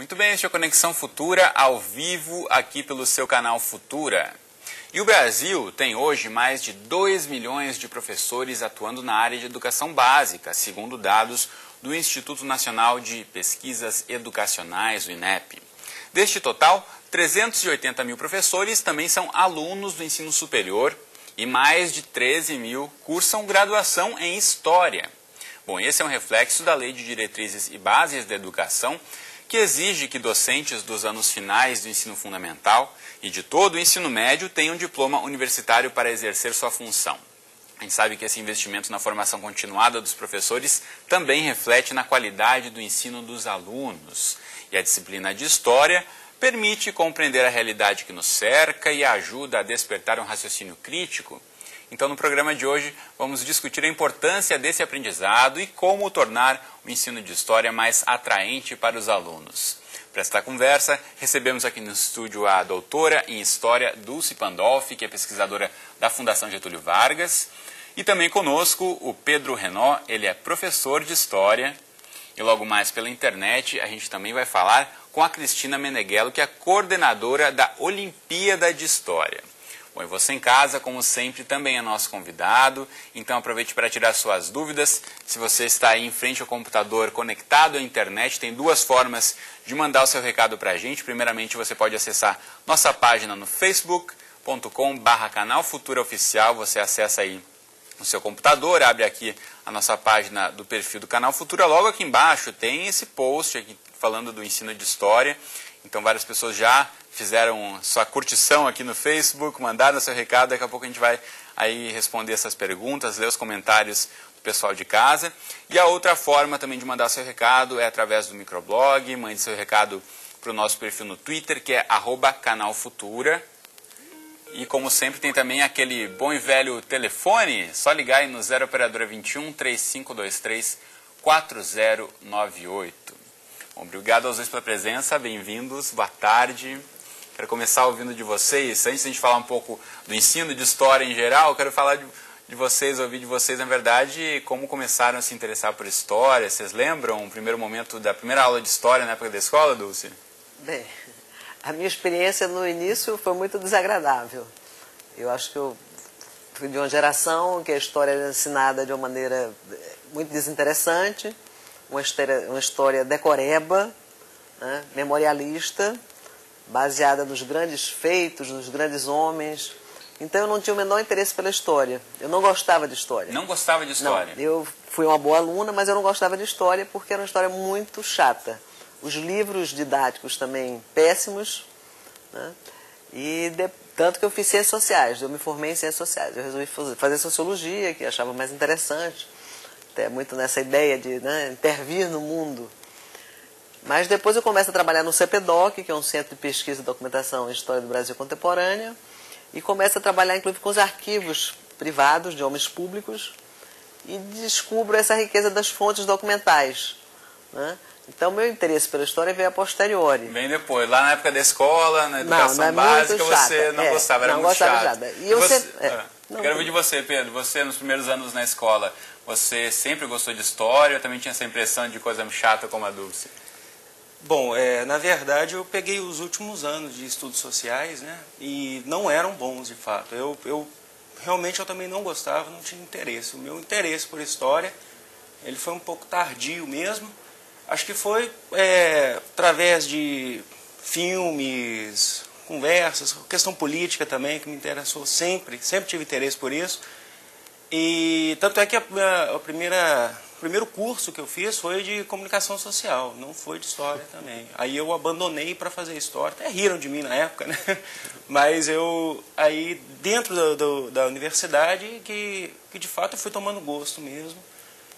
Muito bem, este é o Conexão Futura, ao vivo, aqui pelo seu canal Futura. E o Brasil tem hoje mais de 2 milhões de professores atuando na área de educação básica, segundo dados do Instituto Nacional de Pesquisas Educacionais, o INEP. Deste total, 380 mil professores também são alunos do ensino superior e mais de 13 mil cursam graduação em História. Bom, esse é um reflexo da Lei de Diretrizes e Bases da Educação, que exige que docentes dos anos finais do ensino fundamental e de todo o ensino médio tenham diploma universitário para exercer sua função. A gente sabe que esse investimento na formação continuada dos professores também reflete na qualidade do ensino dos alunos. E a disciplina de História permite compreender a realidade que nos cerca e ajuda a despertar um raciocínio crítico. Então, no programa de hoje, vamos discutir a importância desse aprendizado e como tornar o ensino de História mais atraente para os alunos. Para esta conversa, recebemos aqui no estúdio a doutora em História Dulce Pandolfi, que é pesquisadora da Fundação Getúlio Vargas, e também conosco o Pedro Renó, ele é professor de História, e logo mais pela internet a gente também vai falar com a Cristina Meneghello, que é coordenadora da Olimpíada de História. Bom, e você em casa, como sempre, também é nosso convidado, então aproveite para tirar suas dúvidas. Se você está aí em frente ao computador conectado à internet, tem duas formas de mandar o seu recado para a gente. Primeiramente, você pode acessar nossa página no facebook.com/canal Futura Oficial. Você acessa aí no seu computador, abre aqui a nossa página do perfil do Canal Futura. Logo aqui embaixo tem esse post aqui falando do ensino de História. Então várias pessoas já fizeram sua curtição aqui no Facebook, mandaram seu recado, daqui a pouco a gente vai aí responder essas perguntas, ler os comentários do pessoal de casa. E a outra forma também de mandar seu recado é através do microblog, mande seu recado para o nosso perfil no Twitter, que é @canalfutura. E como sempre tem também aquele bom e velho telefone, só ligar aí no 0 operadora 21 3523 4098. Bom, obrigado aos dois pela presença, bem-vindos, boa tarde. Quero começar ouvindo de vocês. Antes de a gente falar um pouco do ensino de História em geral, quero falar de vocês, ouvir de vocês, na verdade, como começaram a se interessar por História. Vocês lembram o primeiro momento da primeira aula de História na época da escola, Dulce? Bem, a minha experiência no início foi muito desagradável. Eu acho que eu fui de uma geração que a História era ensinada de uma maneira muito desinteressante, uma história decoreba, né, memorialista, baseada nos grandes feitos, nos grandes homens. Então eu não tinha o menor interesse pela História. Eu não gostava de História. Não gostava de História? Não, eu fui uma boa aluna, mas eu não gostava de História porque era uma história muito chata. Os livros didáticos também péssimos, né? Tanto que eu fiz Ciências Sociais, eu me formei em Ciências Sociais. Eu resolvi fazer Sociologia, que eu achava mais interessante, até muito nessa ideia de, né, intervir no mundo. Mas depois eu começo a trabalhar no CPDOC, que é um Centro de Pesquisa e Documentação em História do Brasil Contemporânea, e começo a trabalhar, inclusive, com os arquivos privados de homens públicos, e descubro essa riqueza das fontes documentais, né? Então, meu interesse pela História veio a posteriori. Bem depois, lá na época da escola, na educação básica, você não gostava, era muito chato. Quero ouvir de você, Pedro. Você, nos primeiros anos na escola, você sempre gostou de História ou também tinha essa impressão de coisa chata como a Dulce? Bom, na verdade eu peguei os últimos anos de estudos sociais, né, e não eram bons de fato. Realmente eu também não gostava, não tinha interesse. O meu interesse por História, ele foi um pouco tardio mesmo. Acho que foi através de filmes, conversas, questão política também, que me interessou sempre tive interesse por isso. E tanto é que o primeiro curso que eu fiz foi de comunicação social, não foi de História também. Aí eu abandonei para fazer História, até riram de mim na época, né? Mas aí dentro da universidade que de fato eu fui tomando gosto mesmo.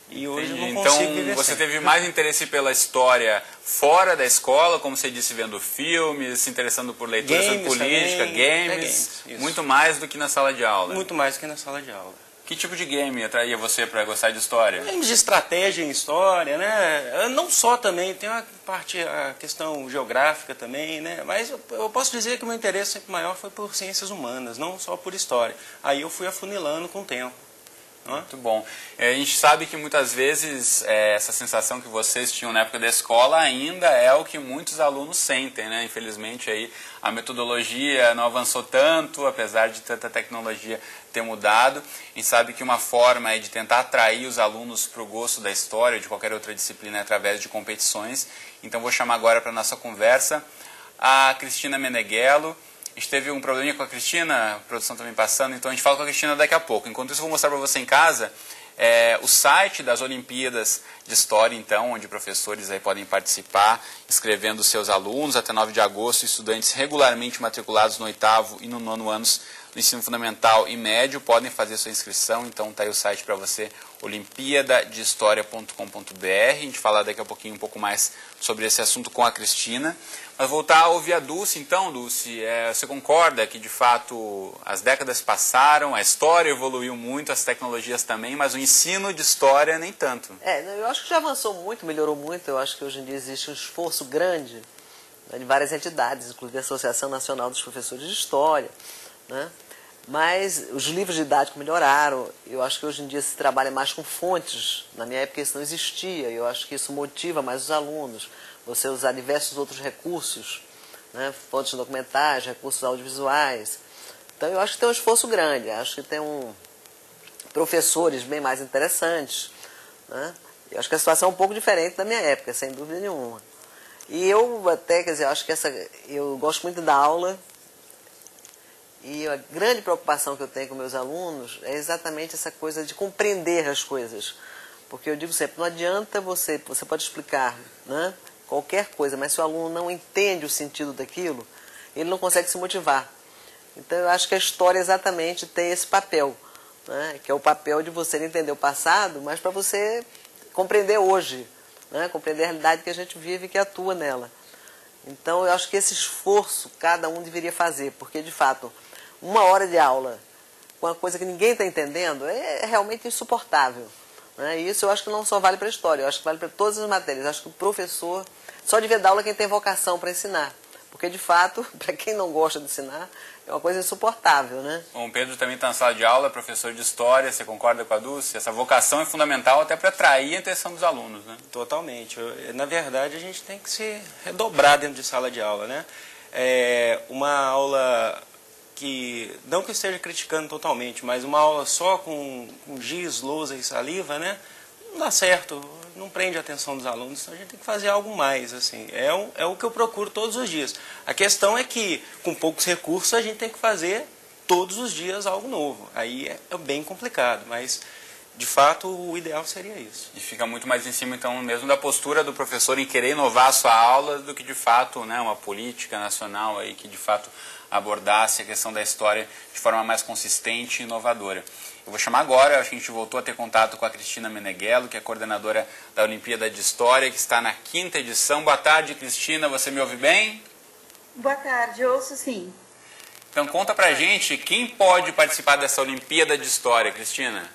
E hoje eu não consigo viver Então, você sem. teve mais interesse pela História fora da escola, como você disse, vendo filmes, se interessando por leitura sobre política, games, muito mais do que na sala de aula? Muito mais do que na sala de aula. Que tipo de game atraía você para gostar de História? Games de estratégia em História, né? Não só também, tem a questão geográfica também, né? Mas eu posso dizer que o meu interesse sempre maior foi por ciências humanas, não só por História. Aí eu fui afunilando com o tempo. Muito bom. A gente sabe que muitas vezes essa sensação que vocês tinham na época da escola ainda é o que muitos alunos sentem, né? Infelizmente aí a metodologia não avançou tanto, apesar de tanta tecnologia ter mudado. A gente sabe que uma forma aí de tentar atrair os alunos para o gosto da história, de qualquer outra disciplina, é através de competições. Então vou chamar agora para a nossa conversa a Cristina Meneghello. A gente teve um probleminha com a Cristina, a produção também passando, então a gente fala com a Cristina daqui a pouco. Enquanto isso, eu vou mostrar para você em casa o site das Olimpíadas de História, então, onde professores aí podem participar, inscrevendo seus alunos. Até 9 de agosto, estudantes regularmente matriculados no 8º e no 9º anos do ensino fundamental e médio podem fazer sua inscrição. Então está aí o site para você, olimpiadadehistoria.com.br. A gente fala daqui a pouquinho um pouco mais sobre esse assunto com a Cristina. Mas voltar a ouvir a Dulce, então, Dulce, você concorda que, de fato, as décadas passaram, a história evoluiu muito, as tecnologias também, mas o ensino de história nem tanto? Eu acho que já avançou muito, melhorou muito. Eu acho que hoje em dia existe um esforço grande, né, de várias entidades, inclusive a Associação Nacional dos Professores de História, né? Mas os livros didáticos melhoraram. Eu acho que hoje em dia se trabalha mais com fontes. Na minha época isso não existia. Eu acho que isso motiva mais os alunos. Você usar diversos outros recursos, né? Fontes documentais, recursos audiovisuais. Então eu acho que tem um esforço grande. Acho que tem professores bem mais interessantes, né? Eu acho que a situação é um pouco diferente da minha época, sem dúvida nenhuma. E eu até, quer dizer, acho que eu gosto muito da aula. E a grande preocupação que eu tenho com meus alunos é exatamente essa coisa de compreender as coisas. Porque eu digo sempre, não adianta você pode explicar, né, qualquer coisa, mas se o aluno não entende o sentido daquilo, ele não consegue se motivar. Então eu acho que a história exatamente tem esse papel, né, que é o papel de você entender o passado, mas para você compreender hoje, né, compreender a realidade que a gente vive e que atua nela. Então eu acho que esse esforço cada um deveria fazer, porque de fato 1 hora de aula com uma coisa que ninguém está entendendo é realmente insuportável, né? E isso eu acho que não só vale para a história, eu acho que vale para todas as matérias. Eu acho que o professor só devia dar aula quem tem vocação para ensinar, porque de fato, para quem não gosta de ensinar, é uma coisa insuportável, né? Bom, o Pedro também está na sala de aula, professor de história, você concorda com a Dulce? Essa vocação é fundamental até para atrair a atenção dos alunos, né? Totalmente. Na verdade, a gente tem que se redobrar dentro de sala de aula, né? Uma aula que, não que eu esteja criticando totalmente, mas uma aula só com giz, lousa e saliva, né? Não dá certo, não prende a atenção dos alunos, então a gente tem que fazer algo mais, assim. É o que eu procuro todos os dias. A questão é que, com poucos recursos, a gente tem que fazer todos os dias algo novo. Aí é bem complicado, mas de fato o ideal seria isso. E fica muito mais em cima, então, mesmo da postura do professor em querer inovar a sua aula do que, de fato, né, uma política nacional aí que, de fato, abordasse a questão da história de forma mais consistente e inovadora. Eu vou chamar agora, acho que a gente voltou a ter contato com a Cristina Meneghello, que é coordenadora da Olimpíada de História, que está na 5ª edição. Boa tarde, Cristina, você me ouve bem? Boa tarde, ouço sim. Então conta pra gente, quem pode participar dessa Olimpíada de História, Cristina?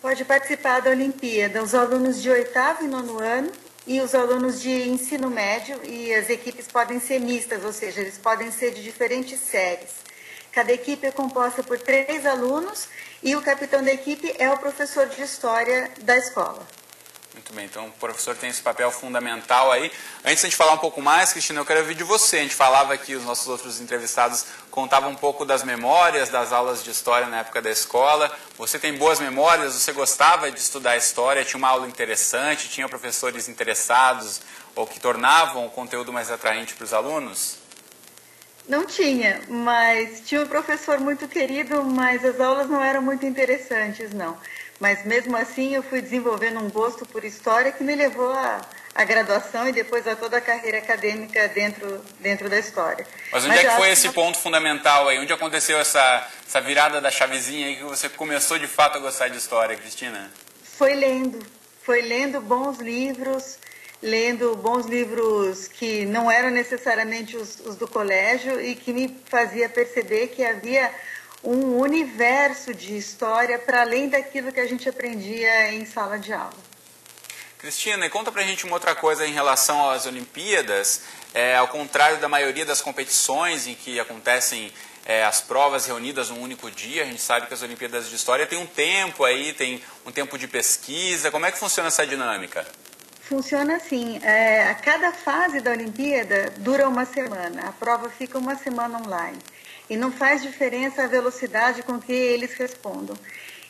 Pode participar da Olimpíada os alunos de 8º e 9º ano e os alunos de ensino médio, e as equipes podem ser mistas, ou seja, eles podem ser de diferentes séries. Cada equipe é composta por 3 alunos e o capitão da equipe é o professor de história da escola. Muito bem, então o professor tem esse papel fundamental aí. Antes de a gente falar um pouco mais, Cristina, eu quero ouvir de você. A gente falava aqui, os nossos outros entrevistados contavam um pouco das memórias das aulas de história na época da escola. Você tem boas memórias? Você gostava de estudar história? Tinha uma aula interessante? Tinha professores interessados ou que tornavam o conteúdo mais atraente para os alunos? Não tinha, mas tinha um professor muito querido, mas as aulas não eram muito interessantes, não. Mas mesmo assim eu fui desenvolvendo um gosto por história que me levou à graduação e depois a toda a carreira acadêmica dentro da história. Mas onde é que foi esse ponto fundamental aí? Onde aconteceu essa virada da chavezinha aí que você começou de fato a gostar de história, Cristina? Foi lendo bons livros que não eram necessariamente os do colégio e que me fazia perceber que havia um universo de história para além daquilo que a gente aprendia em sala de aula. Cristina, e conta pra gente uma outra coisa em relação às Olimpíadas. Ao contrário da maioria das competições em que acontecem as provas reunidas num único dia? A gente sabe que as Olimpíadas de História tem um tempo aí, tem um tempo de pesquisa. Como é que funciona essa dinâmica? Funciona assim, a cada fase da Olimpíada dura uma semana, a prova fica uma semana online. E não faz diferença a velocidade com que eles respondam.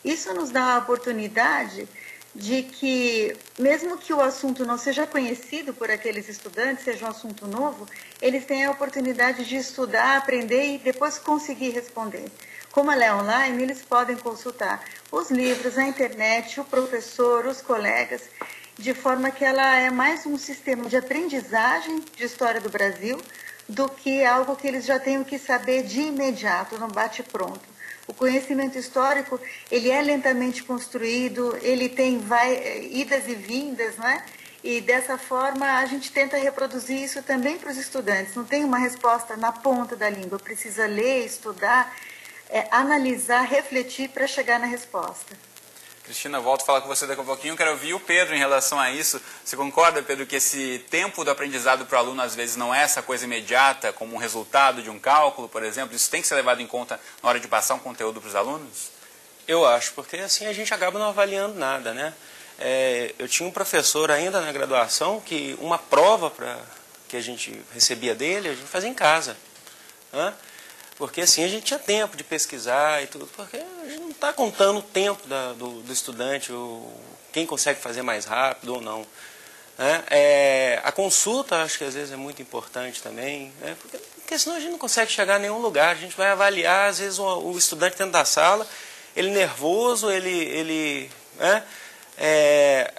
Isso nos dá a oportunidade de que, mesmo que o assunto não seja conhecido por aqueles estudantes, seja um assunto novo, eles têm a oportunidade de estudar, aprender e depois conseguir responder. Como ela é online, eles podem consultar os livros, a internet, o professor, os colegas, de forma que ela é mais um sistema de aprendizagem de história do Brasil do que algo que eles já tenham que saber de imediato, no bate-pronto. O conhecimento histórico, ele é lentamente construído, ele tem idas e vindas, né? E dessa forma a gente tenta reproduzir isso também para os estudantes. Não tem uma resposta na ponta da língua, precisa ler, estudar, analisar, refletir para chegar na resposta. Cristina, volto a falar com você daqui a pouquinho. Quero ouvir o Pedro em relação a isso. Você concorda, Pedro, que esse tempo do aprendizado para o aluno às vezes não é essa coisa imediata, como um resultado de um cálculo, por exemplo? Isso tem que ser levado em conta na hora de passar um conteúdo para os alunos? Eu acho, porque assim a gente acaba não avaliando nada, né? Eu tinha um professor ainda na graduação que uma prova que a gente recebia dele, a gente fazia em casa, né? Porque assim a gente tinha tempo de pesquisar e tudo, porque a gente não está contando o tempo do estudante, quem consegue fazer mais rápido ou não, né? A consulta acho que às vezes é muito importante também, né? Porque senão a gente não consegue chegar a nenhum lugar. A gente vai avaliar, às vezes o estudante dentro da sala, ele nervoso, né?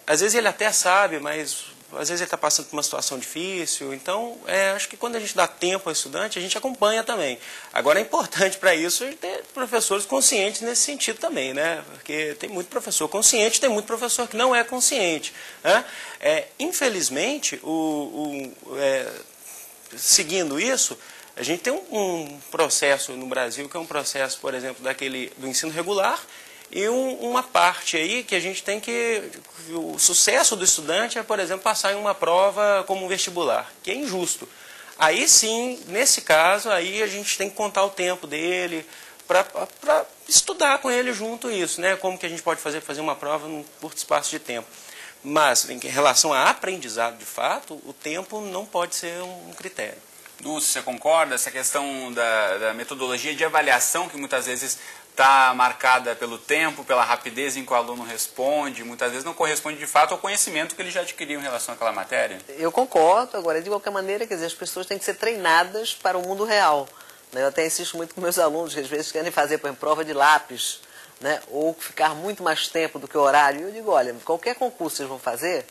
Às vezes ele até sabe, mas às vezes ele está passando por uma situação difícil. Então, acho que quando a gente dá tempo ao estudante, a gente acompanha também. Agora, é importante para isso ter professores conscientes nesse sentido também, né? Porque tem muito professor consciente, tem muito professor que não é consciente, né? Infelizmente, seguindo isso, a gente tem um processo no Brasil, que é um processo, por exemplo, do ensino regular, e uma parte aí que a gente tem o sucesso do estudante é, por exemplo, passar em uma prova como um vestibular, que é injusto. Aí sim, nesse caso, aí a gente tem que contar o tempo dele para estudar com ele junto isso, né? Como que a gente pode fazer uma prova num curto espaço de tempo. Mas, em relação a aprendizado de fato, o tempo não pode ser um critério. Dulce, você concorda? Essa questão da metodologia de avaliação, que muitas vezes está marcada pelo tempo, pela rapidez em que o aluno responde, muitas vezes não corresponde de fato ao conhecimento que ele já adquiriu em relação àquela matéria? Eu concordo, agora, de qualquer maneira, quer dizer, as pessoas têm que ser treinadas para o mundo real, né? Eu até insisto muito com meus alunos, que às vezes querem fazer, por exemplo, prova de lápis, né? Ou ficar muito mais tempo do que o horário. E eu digo, olha, qualquer concurso que vocês vão fazer,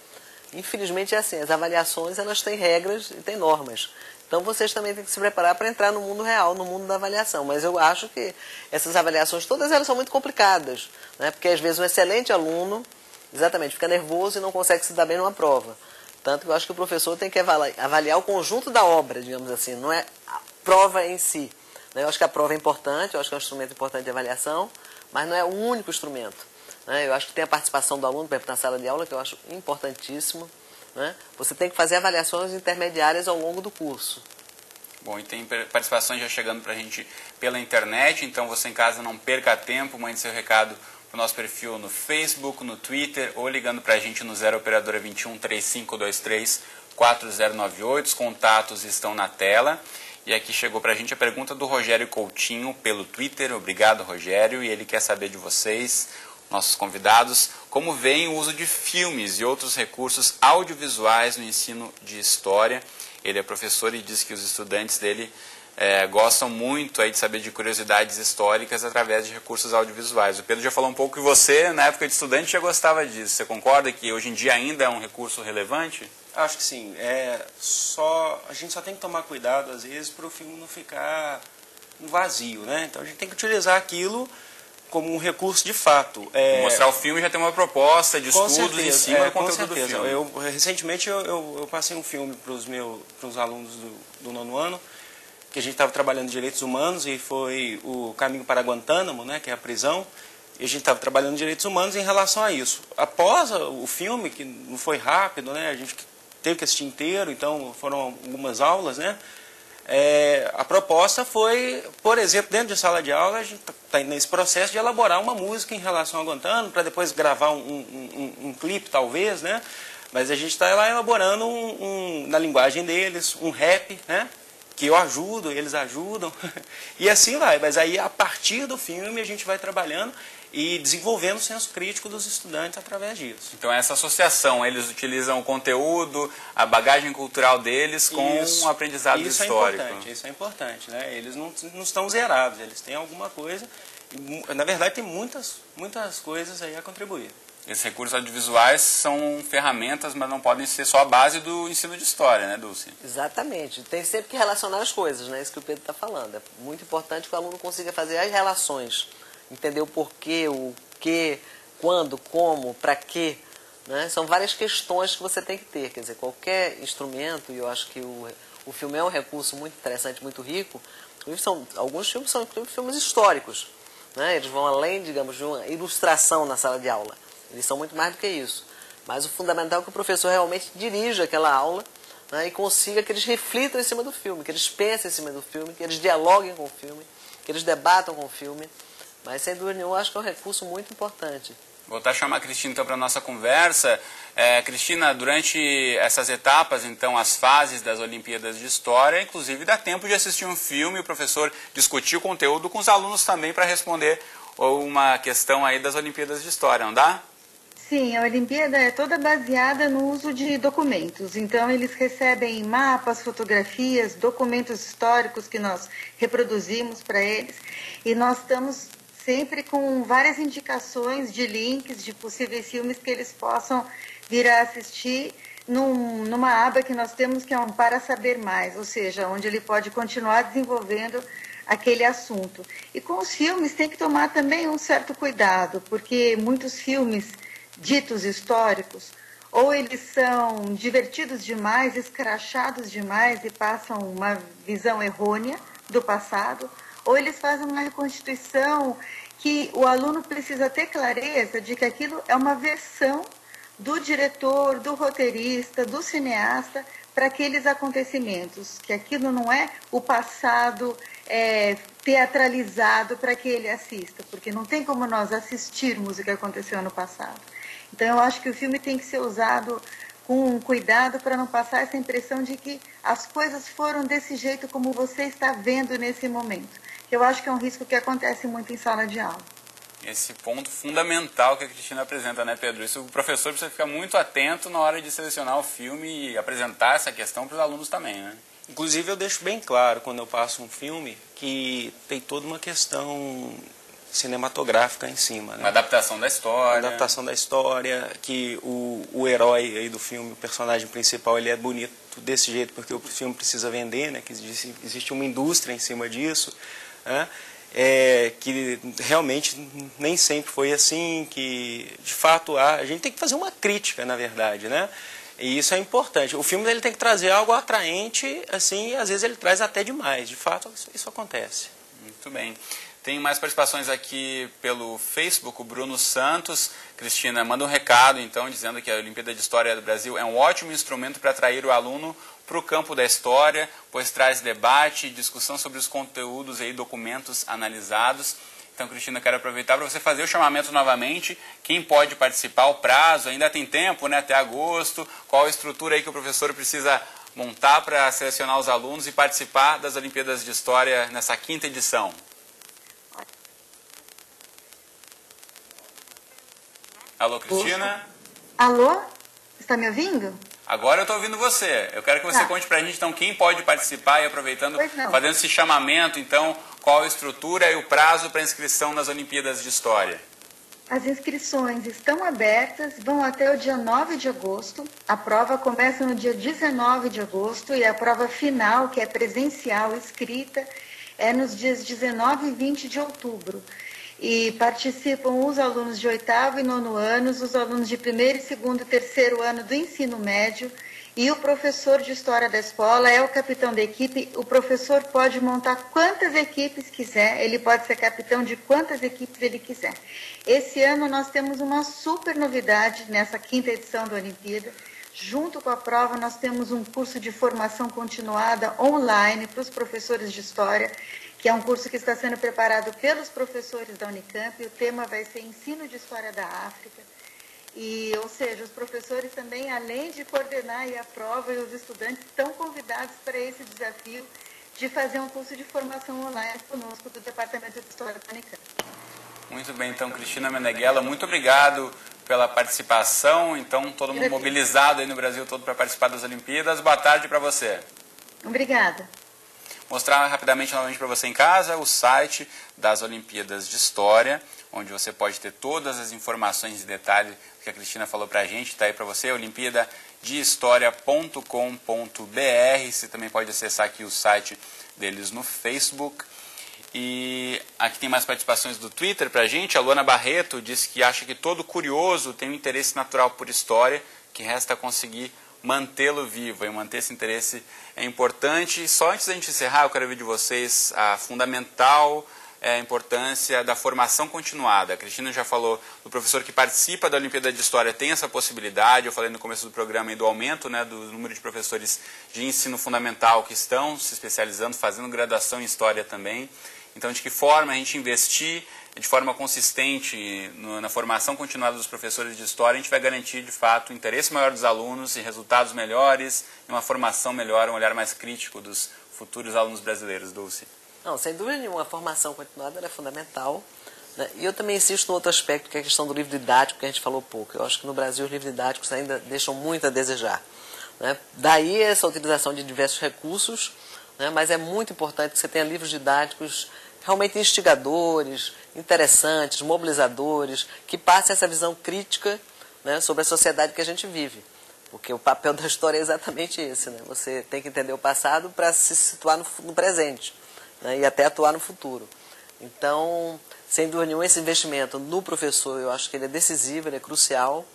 infelizmente é assim, as avaliações elas têm regras e têm normas. Então vocês também têm que se preparar para entrar no mundo real, no mundo da avaliação. Mas eu acho que essas avaliações, todas elas são muito complicadas, né? Porque às vezes um excelente aluno, exatamente, fica nervoso e não consegue se dar bem numa prova. Tanto que eu acho que o professor tem que avaliar o conjunto da obra, digamos assim, não é a prova em si, né? Eu acho que a prova é importante, eu acho que é um instrumento importante de avaliação, mas não é o único instrumento, né? Eu acho que tem a participação do aluno, por exemplo, na sala de aula, que eu acho importantíssimo, né? Você tem que fazer avaliações intermediárias ao longo do curso. Bom, e tem participações já chegando para a gente pela internet, então você em casa não perca tempo, mande seu recado para o nosso perfil no Facebook, no Twitter, ou ligando para a gente no 0 Operadora 21 3523 4098, os contatos estão na tela. E aqui chegou para a gente a pergunta do Rogério Coutinho pelo Twitter. Obrigado, Rogério, e ele quer saber de vocês, nossos convidados, como veem o uso de filmes e outros recursos audiovisuais no ensino de história. Ele é professor e diz que os estudantes dele gostam muito aí de saber de curiosidades históricas através de recursos audiovisuais. O Pedro já falou um pouco que você, na época de estudante, já gostava disso. Você concorda que hoje em dia ainda é um recurso relevante? Acho que sim. A gente só tem que tomar cuidado, às vezes, para o filme não ficar vazio, né? Então a gente tem que utilizar aquilo como um recurso de fato. Mostrar o filme já tem uma proposta de estudos em cima do conteúdo do filme. Recentemente eu passei um filme para os alunos do nono ano, que a gente estava trabalhando direitos humanos, e foi o Caminho para Guantánamo, né, que é a prisão, e a gente estava trabalhando direitos humanos em relação a isso. Após o filme, que não foi rápido, né, a gente teve que assistir inteiro, então foram algumas aulas, né, A proposta foi, por exemplo, dentro de sala de aula, a gente está nesse processo de elaborar uma música em relação ao Guantánamo, para depois gravar um clipe, talvez, né? Mas a gente está lá elaborando, na linguagem deles, um rap, né? Que eu ajudo, eles ajudam, e assim vai. Mas aí, a partir do filme, a gente vai trabalhando e desenvolvendo o senso crítico dos estudantes através disso. Então, essa associação, eles utilizam o conteúdo, a bagagem cultural deles com o aprendizado histórico. Isso é importante, né? Eles não estão zerados, eles têm alguma coisa, na verdade tem muitas coisas aí a contribuir. Esses recursos audiovisuais são ferramentas, mas não podem ser só a base do ensino de história, né, Dulce? Exatamente. Tem sempre que relacionar as coisas, né? Isso que o Pedro está falando. É muito importante que o aluno consiga fazer as relações. Entender o porquê, o que, quando, como, para quê. Né? São várias questões que você tem que ter. Quer dizer, qualquer instrumento, e eu acho que o filme é um recurso muito interessante, muito rico. Alguns filmes são filmes históricos. Né? Eles vão além, digamos, de uma ilustração na sala de aula. Eles são muito mais do que isso. Mas o fundamental é que o professor realmente dirija aquela aula, né, e consiga que eles reflitam em cima do filme, que eles pensem em cima do filme, que eles dialoguem com o filme, que eles debatam com o filme. Mas, sem dúvida nenhuma, acho que é um recurso muito importante. Vou voltar a chamar a Cristina, então, para a nossa conversa. Cristina, durante essas etapas, então, as fases das Olimpíadas de História, inclusive dá tempo de assistir um filme, o professor discutir o conteúdo com os alunos também para responder uma questão aí das Olimpíadas de História, não dá? Sim, a Olimpíada é toda baseada no uso de documentos. Então, eles recebem mapas, fotografias, documentos históricos que nós reproduzimos para eles. E nós estamos sempre com várias indicações de links de possíveis filmes que eles possam vir a assistir numa aba que nós temos, que é um Para Saber Mais, ou seja, onde ele pode continuar desenvolvendo aquele assunto. E com os filmes tem que tomar também um certo cuidado, porque muitos filmes ditos históricos, ou eles são divertidos demais, escrachados demais e passam uma visão errônea do passado, ou eles fazem uma reconstituição que o aluno precisa ter clareza de que aquilo é uma versão do diretor, do roteirista, do cineasta para aqueles acontecimentos, que aquilo não é o passado teatralizado para que ele assista, porque não tem como nós assistirmos o que aconteceu no passado. Então, eu acho que o filme tem que ser usado com cuidado para não passar essa impressão de que as coisas foram desse jeito como você está vendo nesse momento. Eu acho que é um risco que acontece muito em sala de aula. Esse ponto fundamental que a Cristina apresenta, né, Pedro? Isso o professor precisa ficar muito atento na hora de selecionar o filme e apresentar essa questão para os alunos também, né? Inclusive, eu deixo bem claro, quando eu passo um filme, que tem toda uma questão cinematográfica em cima, né? Uma adaptação da história. Uma adaptação da história, que o herói aí do filme, o personagem principal, ele é bonito desse jeito porque o filme precisa vender, né? Que existe uma indústria em cima disso, né? Que realmente nem sempre foi assim, que de fato a gente tem que fazer uma crítica, na verdade, né? E isso é importante. O filme ele tem que trazer algo atraente, assim, e às vezes ele traz até demais. De fato, isso acontece. Muito bem. Tem mais participações aqui pelo Facebook, o Bruno Santos. Cristina, manda um recado, então, dizendo que a Olimpíada de História do Brasil é um ótimo instrumento para atrair o aluno para o campo da história, pois traz debate e discussão sobre os conteúdos e documentos analisados. Então, Cristina, quero aproveitar para você fazer o chamamento novamente. Quem pode participar, o prazo, ainda tem tempo, né, até agosto. Qual a estrutura aí que o professor precisa montar para selecionar os alunos e participar das Olimpíadas de História nessa 5ª edição? Alô, Cristina? Alô? Está me ouvindo? Agora eu estou ouvindo você. Eu quero que você conte para a gente, então, quem pode participar e aproveitando, fazendo esse chamamento, então, qual a estrutura e o prazo para inscrição nas Olimpíadas de História? As inscrições estão abertas, vão até o dia 9 de agosto. A prova começa no dia 19 de agosto e a prova final, que é presencial, escrita, é nos dias 19 e 20 de outubro. E participam os alunos de 8º e 9º anos, os alunos de 1º, 2º e 3º ano do ensino médio, e o professor de História da Escola é o capitão da equipe. O professor pode montar quantas equipes quiser, ele pode ser capitão de quantas equipes ele quiser. Esse ano nós temos uma super novidade nessa 5ª edição da Olimpíada. Junto com a prova, nós temos um curso de formação continuada online para os professores de História, que é um curso que está sendo preparado pelos professores da Unicamp, e o tema vai ser Ensino de História da África. Ou seja, os professores também, além de coordenar a prova, e os estudantes estão convidados para esse desafio de fazer um curso de formação online conosco do Departamento de História da Unicamp. Muito bem, então, Cristina Meneghella, muito obrigado pela participação. Então, todo mundo mobilizado aí no Brasil todo para participar das Olimpíadas. Boa tarde para você. Obrigada. Mostrar rapidamente novamente para você em casa o site das Olimpíadas de História, onde você pode ter todas as informações e detalhes que a Cristina falou para a gente. Está aí para você, olimpiadadehistoria.com.br. Você também pode acessar aqui o site deles no Facebook. E aqui tem mais participações do Twitter para a gente. A Luana Barreto disse que acha que todo curioso tem um interesse natural por história, que resta conseguir mantê-lo vivo. E manter esse interesse é importante. Só antes da gente encerrar, eu quero ver de vocês a fundamental importância da formação continuada. A Cristina já falou do professor que participa da Olimpíada de História, tem essa possibilidade. Eu falei no começo do programa aí do aumento, né, do número de professores de ensino fundamental que estão se especializando, fazendo graduação em História também. Então, de que forma a gente investir de forma consistente na formação continuada dos professores de História, a gente vai garantir, de fato, o interesse maior dos alunos e resultados melhores, e uma formação melhor, um olhar mais crítico dos futuros alunos brasileiros. Dulce. Não, sem dúvida nenhuma, a formação continuada é fundamental. Né? E eu também insisto no outro aspecto, que é a questão do livro didático, que a gente falou pouco. Eu acho que no Brasil os livros didáticos ainda deixam muito a desejar. Né? Daí essa utilização de diversos recursos, né? Mas é muito importante que você tenha livros didáticos realmente instigadores, interessantes, mobilizadores, que passem essa visão crítica, né, sobre a sociedade que a gente vive. Porque o papel da história é exatamente esse, né? Você tem que entender o passado para se situar no presente, né, e até atuar no futuro. Então, sem dúvida nenhuma, esse investimento no professor, eu acho que ele é decisivo, ele é crucial,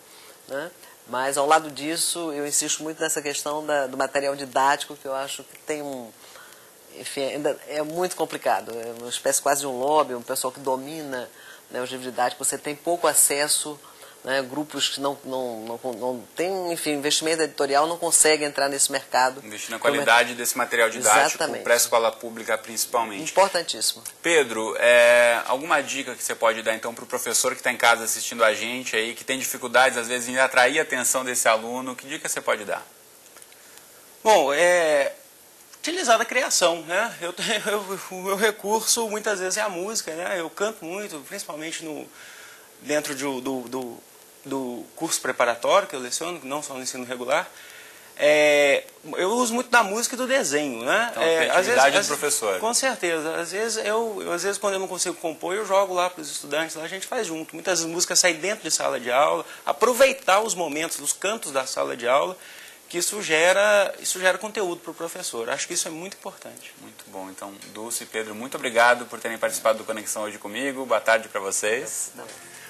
né? Mas, ao lado disso, eu insisto muito nessa questão do material didático, que eu acho que tem enfim, ainda é muito complicado. É uma espécie quase de um lobby, um pessoal que domina, né, os livros didáticos. Você tem pouco acesso, né, grupos que não têm, enfim, investimento editorial, não conseguem entrar nesse mercado. Investir na qualidade desse material didático, para a escola pública principalmente. Importantíssimo. Pedro, alguma dica que você pode dar então para o professor que está em casa assistindo a gente aí, que tem dificuldades às vezes em atrair a atenção desse aluno, que dica você pode dar? Bom, utilizar a criação, né? O meu recurso muitas vezes é a música, né? Eu canto muito, principalmente dentro do curso preparatório que eu leciono, não só no ensino regular. Eu uso muito da música e do desenho, né? Então, a criatividade do professor. Com certeza. Às vezes, quando eu não consigo compor, eu jogo lá para os estudantes, lá a gente faz junto. Muitas músicas saem dentro de sala de aula, aproveitar os momentos, os cantos da sala de aula, que isso gera conteúdo para o professor. Acho que isso é muito importante. Muito bom. Então, Dulce e Pedro, muito obrigado por terem participado do Conexão hoje comigo. Boa tarde para vocês.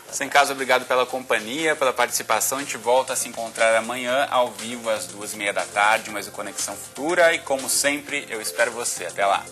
Você em casa, obrigado pela companhia, pela participação. A gente volta a se encontrar amanhã, ao vivo, às 2h30 da tarde, mais o Conexão Futura. E, como sempre, eu espero você. Até lá.